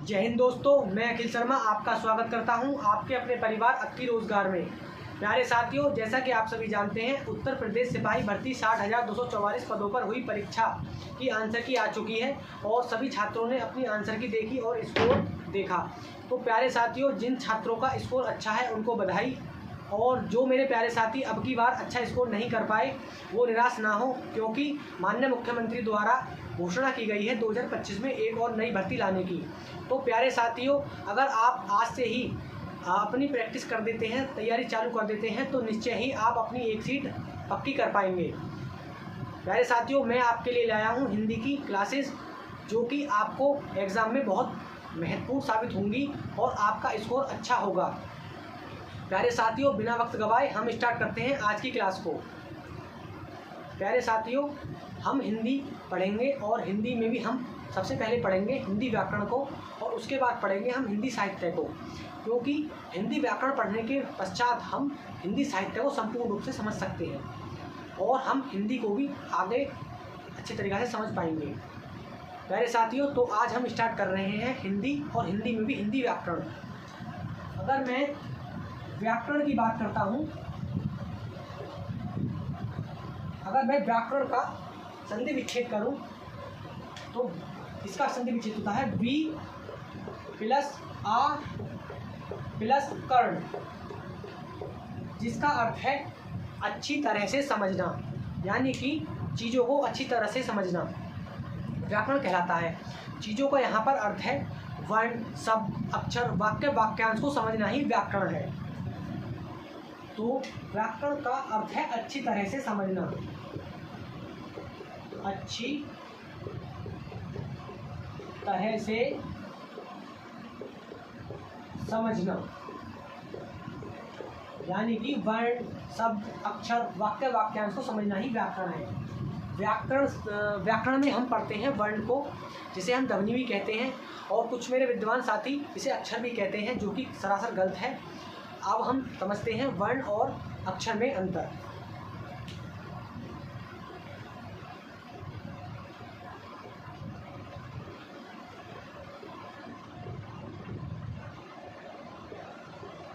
जय हिंद दोस्तों, मैं अखिल शर्मा आपका स्वागत करता हूं आपके अपने परिवार अक्की रोजगार में। प्यारे साथियों, जैसा कि आप सभी जानते हैं, उत्तर प्रदेश सिपाही भर्ती 60,244 पदों पर हुई परीक्षा की आंसर की आ चुकी है और सभी छात्रों ने अपनी आंसर की देखी और स्कोर देखा। तो प्यारे साथियों, जिन छात्रों का स्कोर अच्छा है उनको बधाई, और जो मेरे प्यारे साथी अब की बार अच्छा स्कोर नहीं कर पाए वो निराश ना हो, क्योंकि माननीय मुख्यमंत्री द्वारा घोषणा की गई है 2025 में एक और नई भर्ती लाने की। तो प्यारे साथियों, अगर आप आज से ही अपनी प्रैक्टिस कर देते हैं, तैयारी चालू कर देते हैं, तो निश्चय ही आप अपनी एक सीट पक्की कर पाएंगे। प्यारे साथियों, मैं आपके लिए लाया हूँ हिंदी की क्लासेस, जो कि आपको एग्ज़ाम में बहुत महत्वपूर्ण साबित होंगी और आपका स्कोर अच्छा होगा। प्यारे साथियों, बिना वक्त गवाए हम स्टार्ट करते हैं आज की क्लास को। प्यारे साथियों, हम हिंदी पढ़ेंगे और हिंदी में भी हम सबसे पहले पढ़ेंगे हिंदी व्याकरण को और उसके बाद पढ़ेंगे हम हिंदी साहित्य को, क्योंकि हिंदी व्याकरण पढ़ने के पश्चात हम हिंदी साहित्य को संपूर्ण रूप से समझ सकते हैं और हम हिंदी को भी आगे अच्छे तरीक़े से समझ पाएंगे। प्यारे साथियों, तो आज हम स्टार्ट कर रहे हैं हिंदी, और हिंदी में भी हिंदी व्याकरण। अगर मैं व्याकरण की बात करता हूँ, अगर मैं व्याकरण का संधि विच्छेद करूँ तो इसका संधि विच्छेद होता है वी प्लस आ प्लस कर्ण, जिसका अर्थ है अच्छी तरह से समझना, यानी कि चीज़ों को अच्छी तरह से समझना व्याकरण कहलाता है। चीज़ों का यहाँ पर अर्थ है वर्ण, शब्द, अक्षर, वाक्य, वाक्यांश को समझना ही व्याकरण है। तो व्याकरण का अर्थ है अच्छी तरह से समझना, अच्छी तरह से समझना, यानी कि वर्ण, शब्द, अक्षर, वाक्य, वाक्यांश को समझना ही व्याकरण है। व्याकरण में हम पढ़ते हैं वर्ण को, जिसे हम ध्वनि भी कहते हैं, और कुछ मेरे विद्वान साथी इसे अक्षर भी कहते हैं, जो कि सरासर गलत है। अब हम समझते हैं वर्ण और अक्षर में अंतर।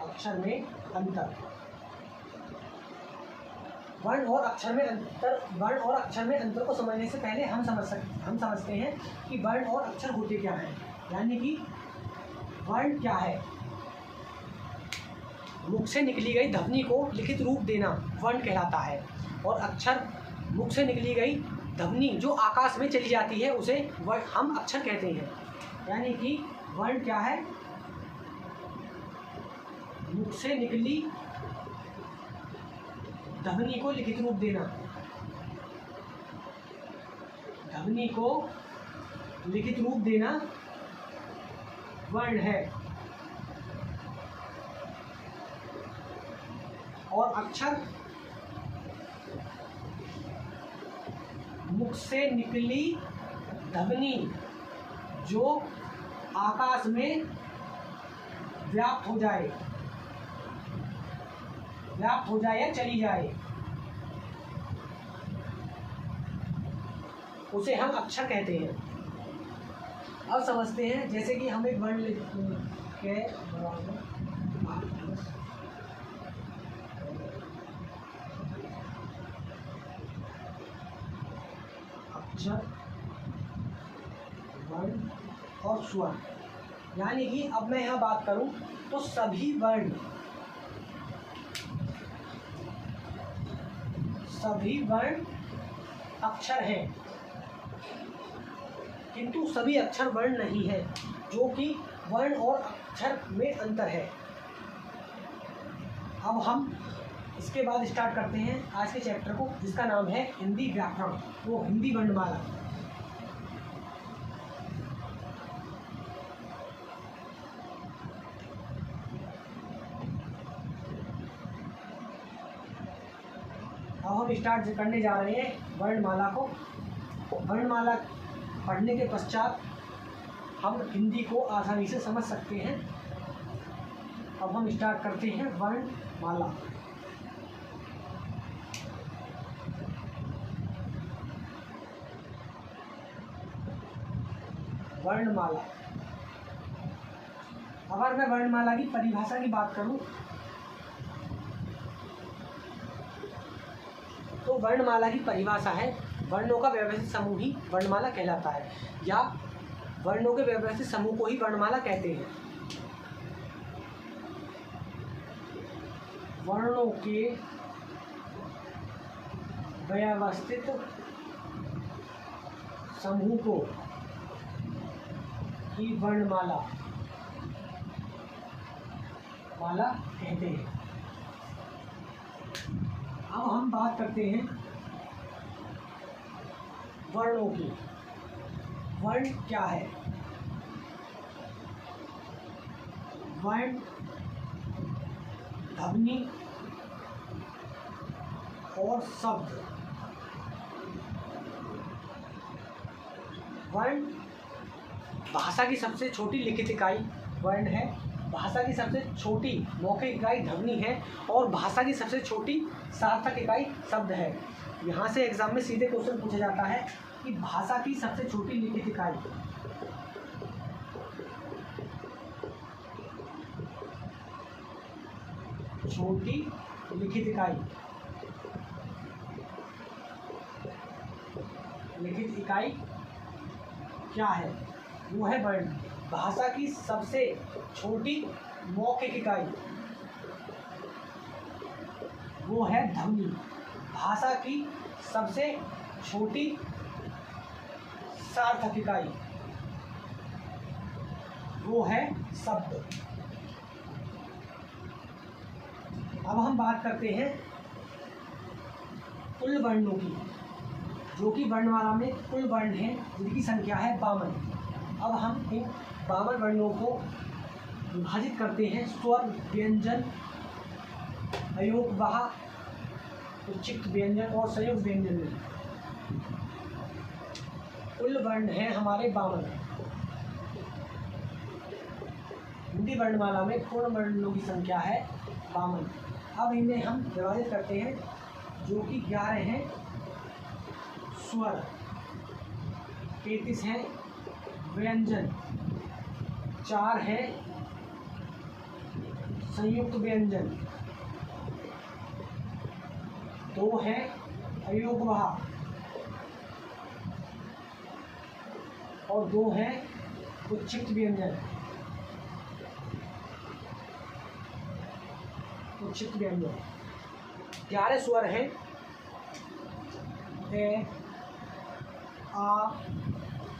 अक्षर में अंतर, वर्ण और अक्षर में अंतर। वर्ण और अक्षर में अंतर को समझने से पहले हम समझते हैं कि वर्ण और अक्षर होते क्या हैं। यानी कि वर्ण क्या है? मुख से निकली गई ध्वनि को लिखित रूप देना वर्ण कहलाता है, और अक्षर मुख से निकली गई ध्वनि जो आकाश में चली जाती है उसे हम अक्षर कहते हैं। यानी कि वर्ण क्या है? मुख से निकली ध्वनि को लिखित रूप देना, ध्वनि को लिखित रूप देना वर्ण है। और अक्षर मुख से निकली ध्वनि जो आकाश में व्याप्त हो जाए या चली जाए, उसे हम अक्षर कहते हैं। अब समझते हैं, जैसे कि हम एक वर्ण के अक्षर, वर्ण और स्वर, यानी कि अब मैं यहाँ बात करूँ तो सभी वर्ण अक्षर हैं, किंतु सभी अक्षर वर्ण नहीं है, जो कि वर्ण और अक्षर में अंतर है। अब हम इसके बाद स्टार्ट करते हैं आज के चैप्टर को, जिसका नाम है हिंदी व्याकरण, वो हिंदी वर्णमाला। अब हम स्टार्ट करने जा रहे हैं वर्णमाला को। वर्णमाला पढ़ने के पश्चात हम हिंदी को आसानी से समझ सकते हैं। अब हम स्टार्ट करते हैं वर्णमाला। वर्णमाला। अगर मैं वर्णमाला की परिभाषा की बात करूं तो वर्णमाला की परिभाषा है वर्णों का व्यवस्थित समूह ही वर्णमाला कहलाता है, या वर्णों के व्यवस्थित समूह को ही वर्णमाला कहते हैं। वर्णों के व्यवस्थित समूह को ही वर्णमाला कहते हैं। अब हम बात करते हैं वर्णों की। वर्ण क्या है? वर्ण ध्वनि और शब्द। वर्ण भाषा की सबसे छोटी लिखित इकाई वर्ण है, भाषा की सबसे छोटी मौखिक इकाई ध्वनि है और भाषा की सबसे छोटी सार्थक इकाई शब्द है। यहाँ से एग्जाम में सीधे क्वेश्चन पूछा जाता है कि भाषा की सबसे छोटी लिखित इकाई लिखित इकाई क्या है? वो है वर्ण। भाषा की सबसे छोटी मौखिक इकाई वो है ध्वनि। भाषा की सबसे छोटी सार्थक इकाई वो है शब्द। अब हम बात करते हैं कुल वर्णों की, जो कि वर्णमाला में कुल वर्ण हैं जिनकी संख्या है 52। अब हम इन 52 वर्णों को विभाजित करते हैं स्वर, व्यंजन, अयोगवाह, उच्चिक्त व्यंजन और संयुक्त व्यंजन में। कुल वर्ण हैं हमारे 52। हिंदी वर्णमाला में पूर्ण वर्णों की संख्या है 52। अब इन्हें हम विभाजित करते हैं, जो कि 11 हैं स्वर, 33 हैं व्यंजन, 4 है संयुक्त व्यंजन, 2 है अयोगवाह और 2 है उच्चिक्त व्यंजन। उच्चिक्त व्यंजन 11 स्वर हैं ए, आ,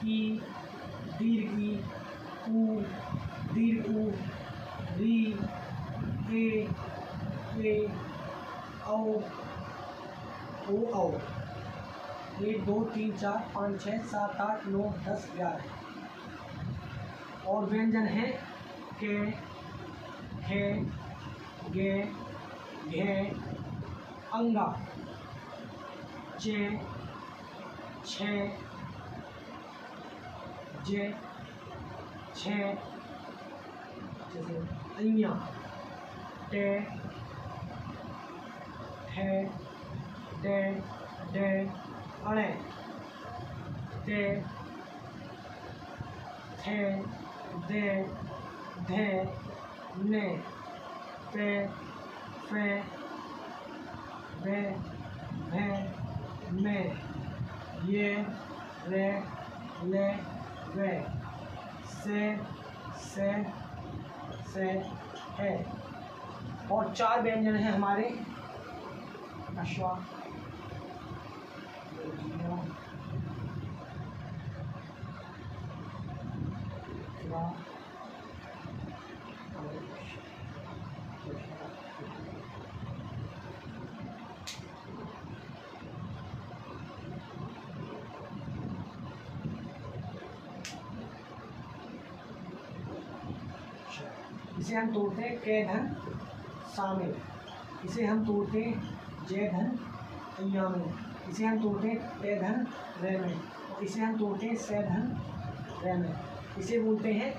ई, दीर्घ ई, उ, दीर्घ उ, री, ए, औ, ओ। 1 2 3 4 5 6 7 8 9 10 11। और व्यंजन है के, खे, गे, घे, अंगा, चे, छे, जे, छे, जैसे अइया, टे, ठे, डे, डे, अणे, ते, थे, दे, धे, ने, पे, फे, बे, भे, में, ये, रे, ले, वे, से, है। और 4 व्यंजन हैं हमारे अश्वा, इसे हम तोड़ते हैं के धन शामिल, इसे हम तोड़ते हैं जय धन अय्या में, इसे हम तोड़ते हैं ते धन रे में, इसे हम तोड़ते हैं से धन रे में। इसे बोलते हैं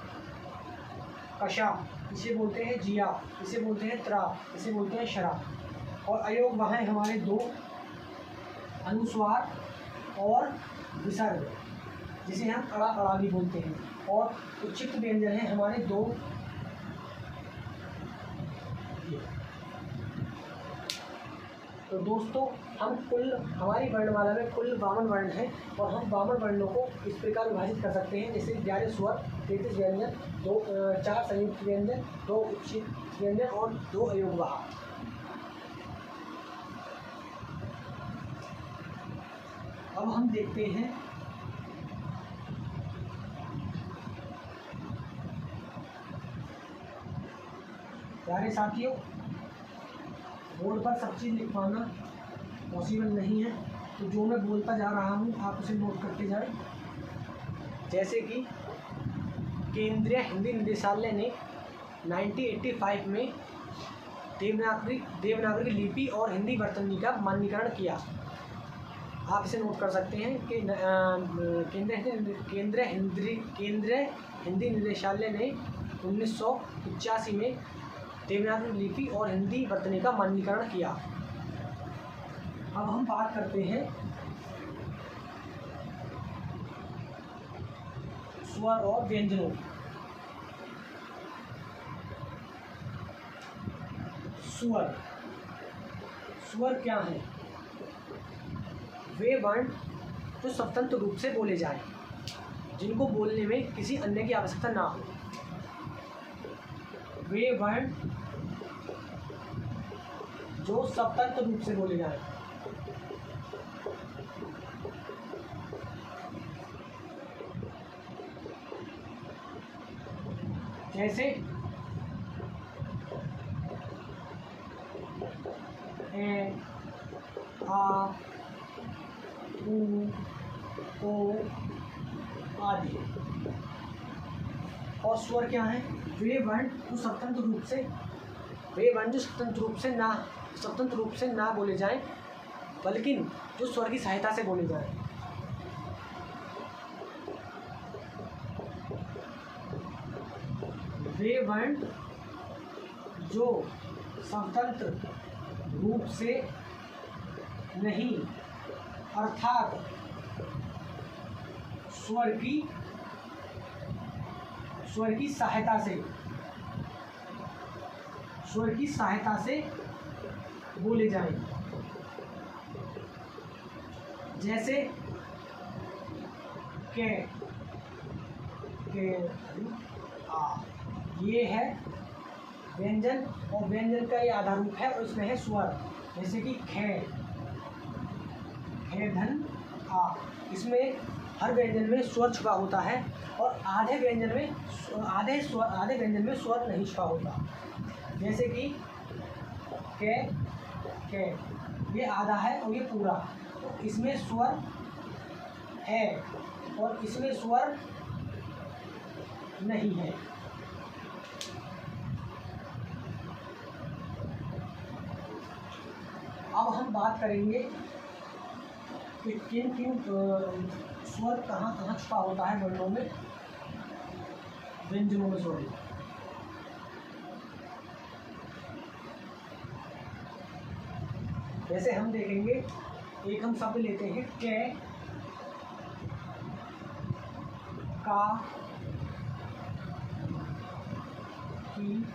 कशा, इसे बोलते हैं जिया, इसे बोलते हैं त्रा, इसे बोलते हैं शरा। और अयोग वहाँ हमारे 2 अनुस्वार और विसर्ग, जिसे हम अड़ा अड़ा भी बोलते हैं। और उच्चित व्यंजन है हमारे 2 तो दोस्तों हमारी वर्णमाला में कुल 52 वर्ण हैं और हम 52 वर्णों को इस प्रकार विभाजित कर सकते हैं, जैसे 11 स्वर, 33 व्यंजन, 4 संयुक्त व्यंजन, 2 उपस्थित व्यंजन और 2 अयोगवाह। अब हम देखते हैं प्यारे साथियों, बोर्ड पर सब चीज़ लिख पाना पॉसिबल नहीं है, तो जो मैं बोलता जा रहा हूँ आप उसे नोट करते जाएं। जैसे कि केंद्रीय हिंदी निदेशालय ने 1985 में देवनागरी लिपि और हिंदी वर्तनी का मानकीकरण किया। आप इसे नोट कर सकते हैं कि केंद्रीय हिंदी निदेशालय ने 1985 में देवनागरी लिपि और हिंदी वर्तनी का मानकीकरण किया। अब हम बात करते हैं स्वर और व्यंजनों। स्वर क्या है? वे वर्ण जो स्वतंत्र रूप से बोले जाएं, जिनको बोलने में किसी अन्य की आवश्यकता ना हो। वे वर्ण जो स्वतंत्र रूप से बोले जाएं। जैसे ए, आ, उ, ओ आदि। और स्वर क्या है? वे वर्ण जो स्वतंत्र रूप से ना बोले जाएं, बल्कि जो स्वर की सहायता से बोले जाएं। वे वर्ण जो स्वतंत्र रूप से नहीं, अर्थात स्वर की सहायता से बोले जाएं। जैसे के आ, ये है व्यंजन और व्यंजन का ये आधार रूप है और इसमें है स्वर। जैसे कि खे धन आ, इसमें हर व्यंजन में स्वर छुपा होता है और आधे व्यंजन में स्वर नहीं छुपा होता। जैसे कि के ये आधा है और ये पूरा, तो इसमें स्वर है और इसमें स्वर नहीं है। अब हम बात करेंगे कि किन स्वर कहाँ छुपा होता है वर्णों में, व्यंजनों में। सॉरी, जैसे हम देखेंगे, एक हम शब्द लेते हैं के, का, की,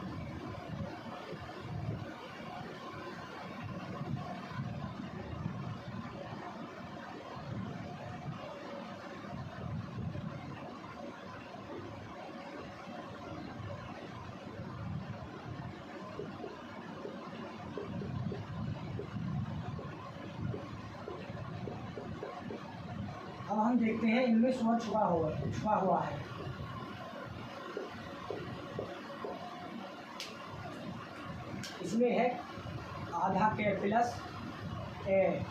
अब हम देखते हैं इनमें स्वर छुपा हुआ है। इसमें है आधा के प्लस ए,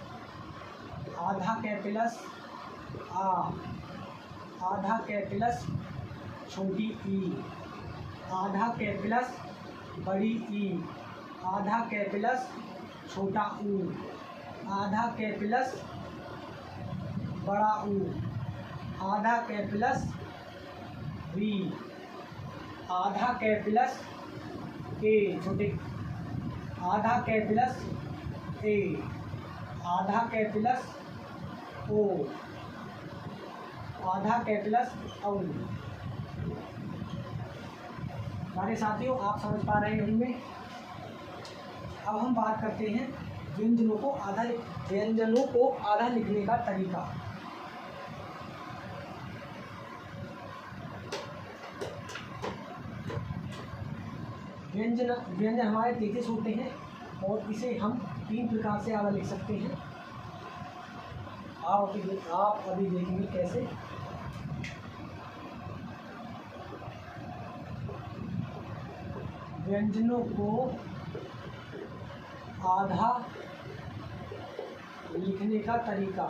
आधा के प्लस आ, आधा के प्लस छोटी ई, आधा के प्लस बड़ी ई, आधा के प्लस छोटा ऊ, आधा के प्लस बड़ा ऊ, आधा के प्लस वी, आधा के प्लस ए छोटे, आधा के प्लस ए, आधा के प्लस ओ, आधा के प्लस औ। सारे साथियों, आप समझ पा रहे होंगे। अब हम बात करते हैं व्यंजनों को आधा लिखने का तरीका। व्यंजन हमारे 33 होते हैं और इसे हम 3 प्रकार से आधा लिख सकते हैं। आप अभी देखेंगे कैसे। व्यंजनों को आधा लिखने का तरीका।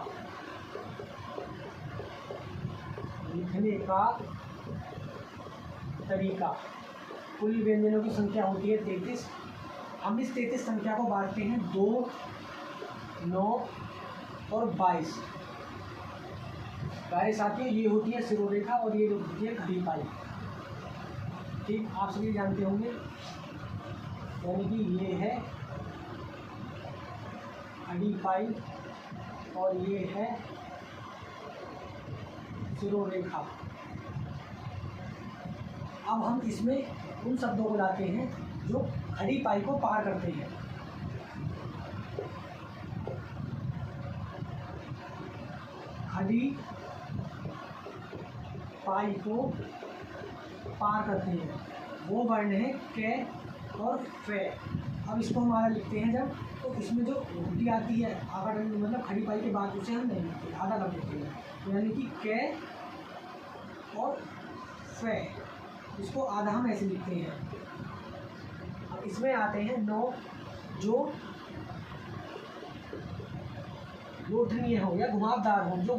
कुल व्यंजनों की संख्या होती है 33। हम इस 33 संख्या को बांटते हैं 2, 9 और 22। प्यारे साथियों, ये होती है शिरोरेखा और ये होती है घड़ी पाई। ठीक, आप सभी जानते होंगे। यानी कि ये है घड़ी पाई और ये है शिरोरेखा। अब हम इसमें उन शब्दों को लाते हैं जो घड़ी पाई को पार करते हैं। घड़ी पाई को पार करते हैं वो वर्ण है के और फे। अब इसको हम आधा लिखते हैं जब, तो इसमें जो घुटी आती है अगर मतलब खड़ी पाई के बाद उसे हम नहीं लिखते, आधा कर देते हैं। यानी कि के और फे, इसको आधा हम ऐसे लिखते हैं। अब इसमें आते हैं 9, जो लोटनीय हो या घुमावदार हो, जो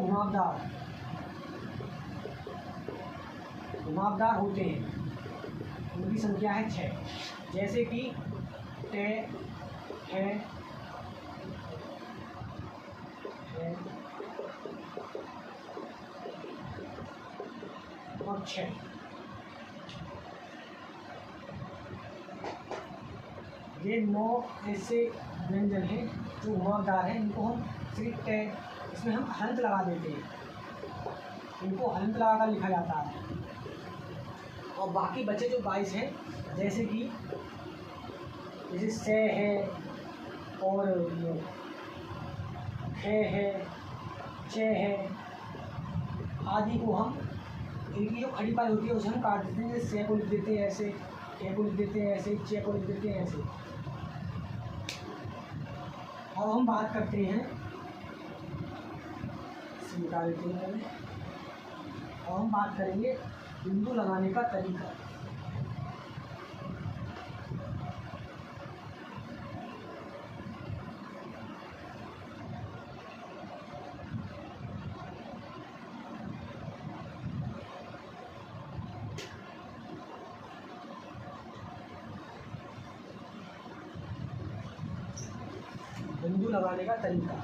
घुमावदार होते हैं, उनकी संख्या है 6। जैसे कि टे, है और 6। ये 9 ऐसे व्यंजन हैं जो घुमावदार हैं। इनको हम सिर्फ इसमें हम हलंत लगा देते हैं, इनको हलंत लगाकर लिखा जाता है। और बाकी बचे जो 22 हैं, जैसे कि से है और है, चे है आदि को हम, इनकी जो खड़ी पाई होती है उसे हम काट देते हैं। जैसे से को लिख देते हैं ऐसे, के को लिख देते हैं ऐसे, चे को लिख देते हैं ऐसे। अब हम बात करते हैं, निकाल देते हैं। और हम बात करेंगे बिंदु लगाने का तरीका। बिंदु लगाने का तरीका।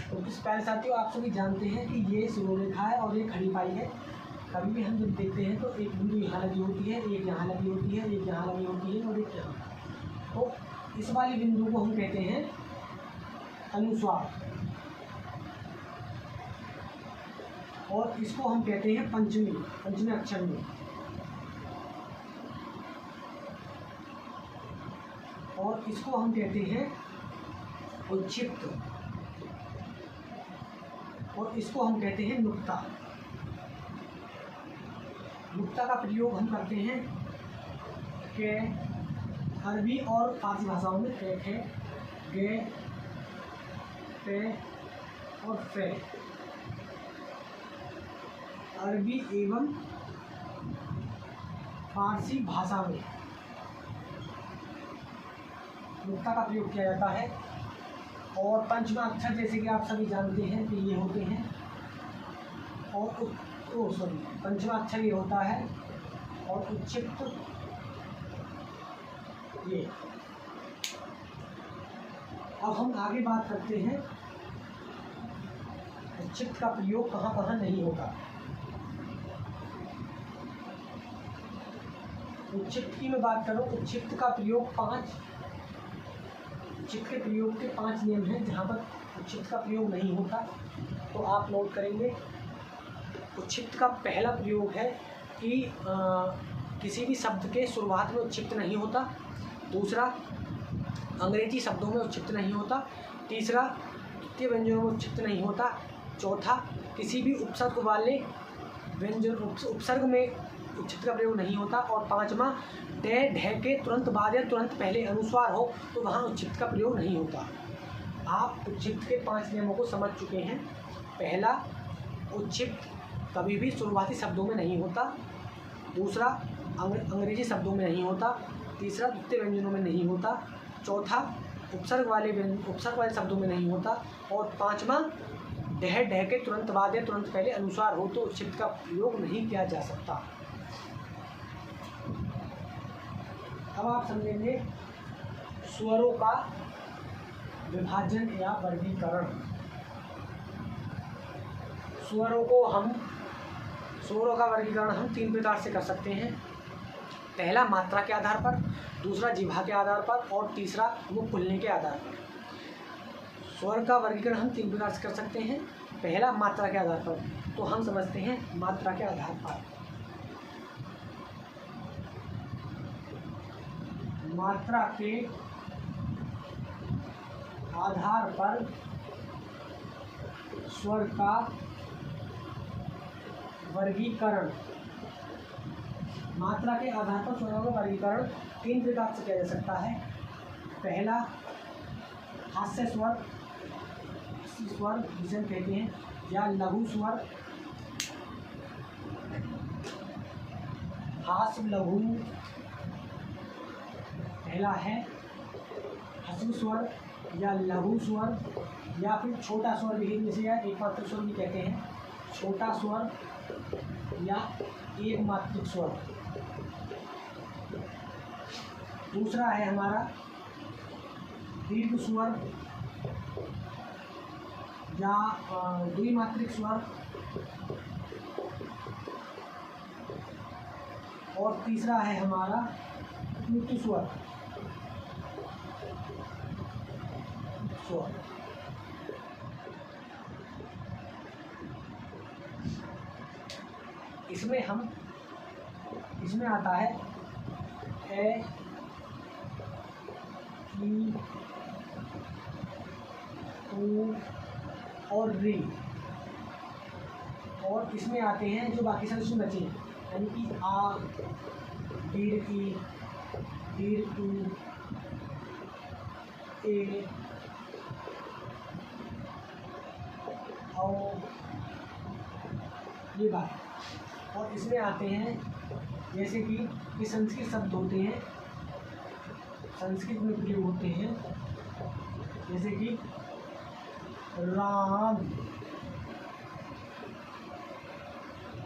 तो किस प्यारे साथियों, आप सभी जानते हैं कि ये शिरोरेखा है और ये खड़ी पाई है। कभी भी हम जब देखते हैं तो एक बिंदु यहाँ लगी होती है, एक यहाँ लगी होती है, एक यहाँ लगी होती है और एक यहाँ। तो इस वाली बिंदु को हम कहते हैं अनुस्वार और इसको हम कहते हैं पंचमी अक्षर में। और इसको हम कहते हैं उच्छिप्त और इसको हम कहते हैं नुक्ता। नुक्ता का प्रयोग हम करते हैं के अरबी और फारसी भाषाओं में के, गे, पे और फे। अरबी एवं फारसी भाषा में नुक्ता का प्रयोग किया जाता है। और पंचमा अक्षर जैसे कि आप सभी जानते हैं कि ये होते हैं, और पंचमा अक्षर ये होता है और उच्छिप्त ये। अब हम आगे बात करते हैं उच्छिप्त का प्रयोग कहाँ कहाँ नहीं होता। उच्छिप्त की मैं बात करूँ, उच्छिप्त का प्रयोग 5 उच्छिप्त के प्रयोग के 5 नियम हैं जहाँ पर उच्छिप्त का प्रयोग नहीं होता। तो आप नोट करेंगे, उच्छिप्त का पहला प्रयोग है कि किसी भी शब्द के शुरुआत में उच्छिप्त नहीं होता। दूसरा, अंग्रेजी शब्दों में उच्चित नहीं होता। तीसरा, द्वितीय व्यंजनों में उच्चित नहीं होता। चौथा, किसी भी उपसर्ग वाले व्यंजन उपसर्ग में उच्चित का प्रयोग नहीं होता। और पांचवा, ढ के तुरंत बाद या तुरंत पहले अनुस्वार हो तो वहाँ उच्चित का प्रयोग नहीं होता। आप उच्चित के 5 नियमों को समझ चुके हैं। पहला, उच्चित कभी भी शुरुआती शब्दों में नहीं होता। दूसरा, अंग्रेजी शब्दों में नहीं होता। तीसरा, द्वितीय व्यंजनों में नहीं होता। चौथा, उपसर्ग वाले शब्दों में नहीं होता। और पांचवा, ढ के तुरंत बाद या तुरंत पहले अनुस्वार हो तो उच्चित का प्रयोग नहीं किया जा सकता। अब आप समझेंगे स्वरों का विभाजन या वर्गीकरण। स्वरों का वर्गीकरण हम 3 प्रकार से कर सकते हैं। पहला, मात्रा के आधार पर। दूसरा, जिह्वा के आधार पर। और तीसरा, मुख खुलने के आधार पर। स्वर का वर्गीकरण हम 3 प्रकार से कर सकते हैं। पहला, मात्रा के आधार पर। तो हम समझते हैं मात्रा के आधार पर। मात्रा के आधार पर स्वर का वर्गीकरण। मात्रा के आधार पर स्वरों का वर्गीकरण 3 प्रकार से किया जा सकता है। पहला, हास्य स्वर जिसे हम कहते हैं, या लघु स्वर, हास्य लघु। पहला है ह्रस्व स्वर या लघु स्वर, या फिर छोटा स्वर भी, जिसे या एक मात्रिक स्वर भी कहते हैं। छोटा स्वर या एक मात्रिक स्वर। दूसरा है हमारा दीर्घ स्वर या द्विमात्रिक स्वर। और तीसरा है हमारा पूर्ण स्वर। इसमें आता है ए, ई, ऊ और री। और इसमें आते हैं जो बाकी सारे इसमें बचे हैं, यानी कि आ, दीर्घ ई, दीर्घ ऊ, ए, और ये बात। और इसमें आते हैं जैसे कि संस्कृत शब्द होते हैं, संस्कृत में प्रयोग होते हैं, जैसे कि राम,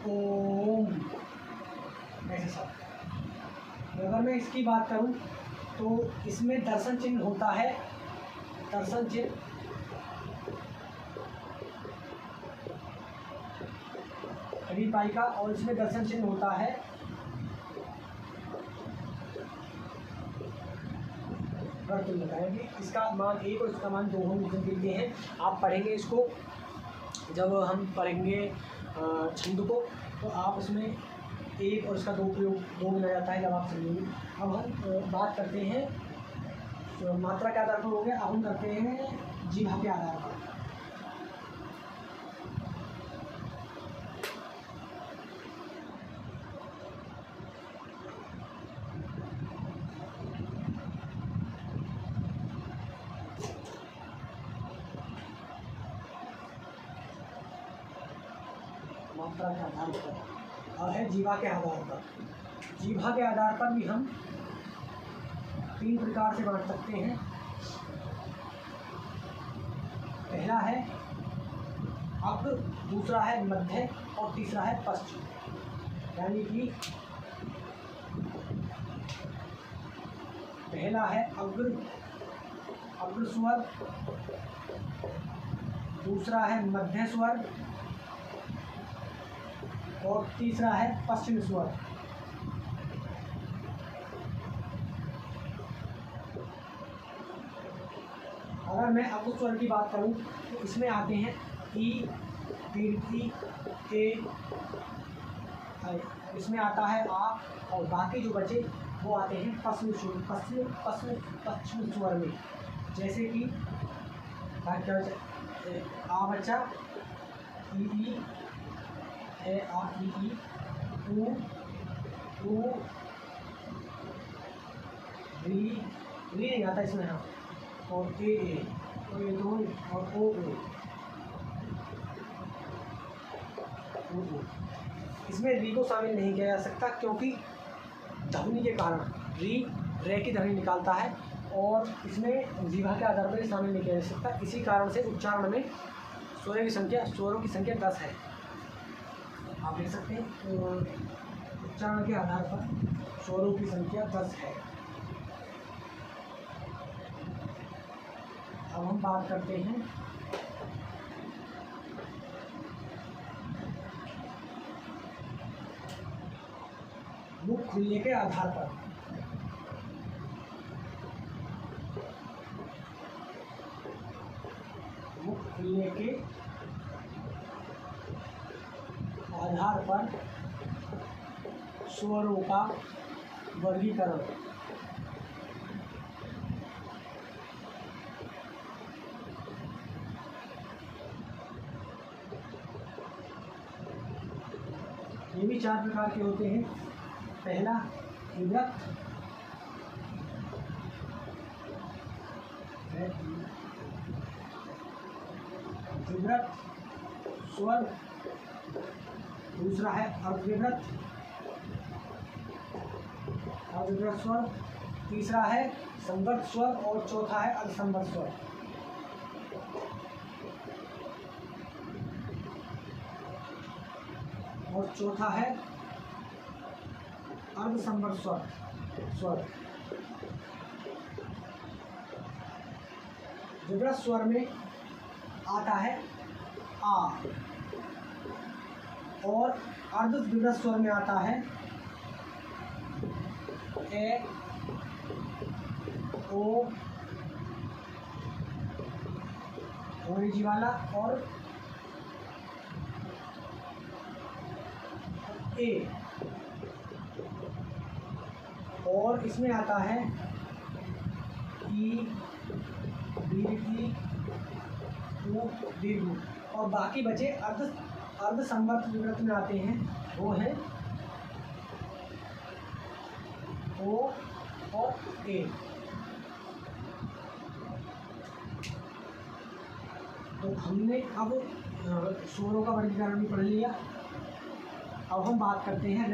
ओम, ऐसे शब्द। अगर मैं इसकी बात करूं तो इसमें दर्शन चिन्ह होता है। दर्शन चिन्ह पाई का, और इसमें दर्शन चिन्ह होता है वर्तुल बताएंगे। इसका मान 1 और इसका मान 2 हम दिए हैं। आप पढ़ेंगे इसको, जब हम पढ़ेंगे छंद को, तो आप इसमें 1 और इसका 2 प्रयोग 2 मिला जाता है, जब आप समझेंगे। अब हम बात करते हैं तो मात्रा के आधार पर हो गया। अब हम करते हैं जिह्वा के आधार पर। मात्रा के आधार पर और है जिह्वा के आधार पर। जिह्वा के आधार पर भी हम 3 प्रकार से बांट सकते हैं। पहला है अग्र, दूसरा है मध्य और तीसरा है पश्चिम। यानी कि पहला है अग्र स्वर, दूसरा है मध्य स्वर और तीसरा है पश्चिम स्वर। अगर मैं अग्र स्वर की बात करूं तो इसमें आते हैं ई, दीर्घ ई, ए, इसमें आता है आ, और बाकी जो बचे वो आते हैं पश्चिमी स्वर में, जैसे कि क्या आ बच्चा ई ए आ ई ऊ री नहीं आता इसमें, हाँ, और ए दो और ओ इसमें री को शामिल नहीं किया जा सकता, क्योंकि ध्वनि के कारण री रे की ध्वनि निकालता है और इसमें जीवा के आधार पर शामिल नहीं किया जा सकता। इसी कारण से उच्चारण में स्वरों की संख्या 10 है। आप देख सकते हैं उच्चारण के आधार पर स्वरों की संख्या 10 है। अब हम बात करते हैं मुख खुलने के आधार पर। मुख खुलने के आधार पर स्वरों का वर्गीकरण। ये भी 4 प्रकार के होते हैं। पहला विभक्त, स्वर, दूसरा है अर्धविभक्त स्वर, तीसरा है संबद्ध स्वर और चौथा है अर्धसंबद्ध स्वर। और चौथा है अर्धसंबद्ध स्वर। विभक्त स्वर में आता है आ और अर्धविभक्त स्वर में आता है ए ओ अंग्रेजी वाला और ए, और इसमें आता है ई दीर्घ ऊ दीर्घ। और बाकी बचे अर्धसंबद्ध विभक्त में आते हैं, वो है ओ और ए। तो हमने अब स्वरों का वर्गीकरण भी पढ़ लिया। अब हम बात करते हैं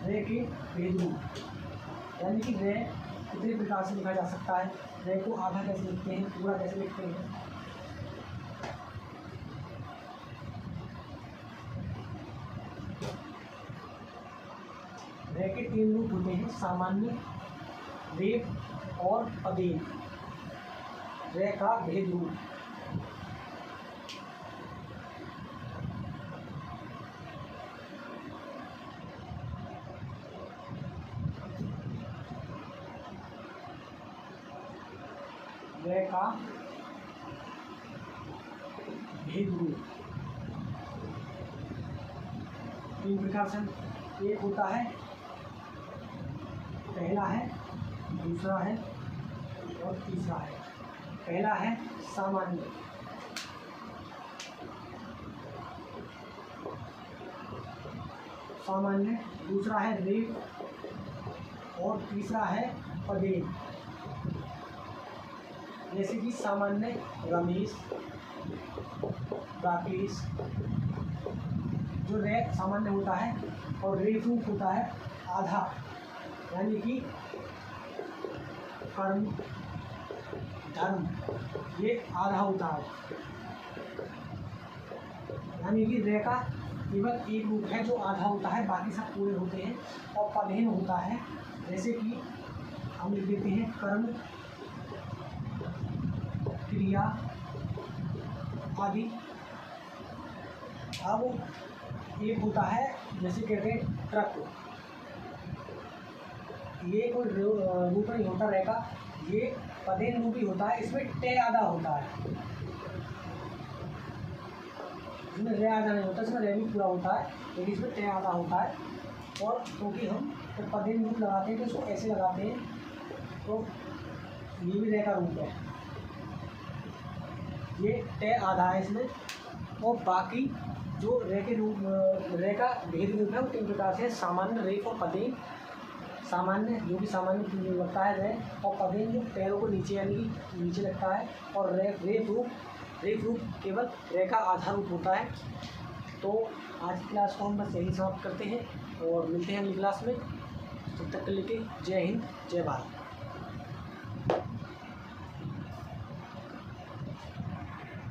रे के भेद रूप, यानी कि रे कितने प्रकार से लिखा जा सकता है, रे को आधा कैसे लिखते हैं, पूरा कैसे लिखते हैं। रे के 3 रूप होते हैं, सामान्य, रेफ और अदेन। रे का भेद रूप, रे का भेद रूप 3 प्रकार से। एक होता है, पहला है, दूसरा है और तीसरा है। पहला है सामान्य, दूसरा है रेफ और तीसरा है पदेन। जैसे कि सामान्य रमेश, राकेश, जो रे सामान्य होता है, और रेफ रूप होता है आधा, यानी कि कर्म धर्म, ये आधा होता है। यानी कि रे का केवल एक रूप है जो आधा होता है, बाकी सब पूरे होते हैं। और पदेन होता है, जैसे कि हम लिख देते हैं कर्म, क्रिया आदि। अब एक होता है, जैसे कहते हैं ट्रक, ये कोई रूप नहीं होता रे का, ये पदेन रूप ही होता है। इसमें टे आधा होता है, इसमें रे आधा नहीं होता, इसमें रे भी पूरा होता है लेकिन इसमें टे आधा होता है। और क्योंकि हम जब पदे रूप लगाते हैं तो इसको ऐसे लगाते हैं, तो ये भी रे का रूप है, ये टे आधा है इसमें। और बाकी जो रे के रूप रे का भेद रूप है वो 3 प्रकार से है, सामान्य, रेफ और पदेन। सामान्य जो कि सामान्य लगता है रे, और पदेन जो पैरों को नीचे यानी कि नीचे लगता है, और रेफ रूप केवल रे का आधा रूप होता है। तो आज की क्लास को हम बस यही समाप्त करते हैं और मिलते हैं अगली क्लास में। तब तक के लिए जय हिंद, जय भारत।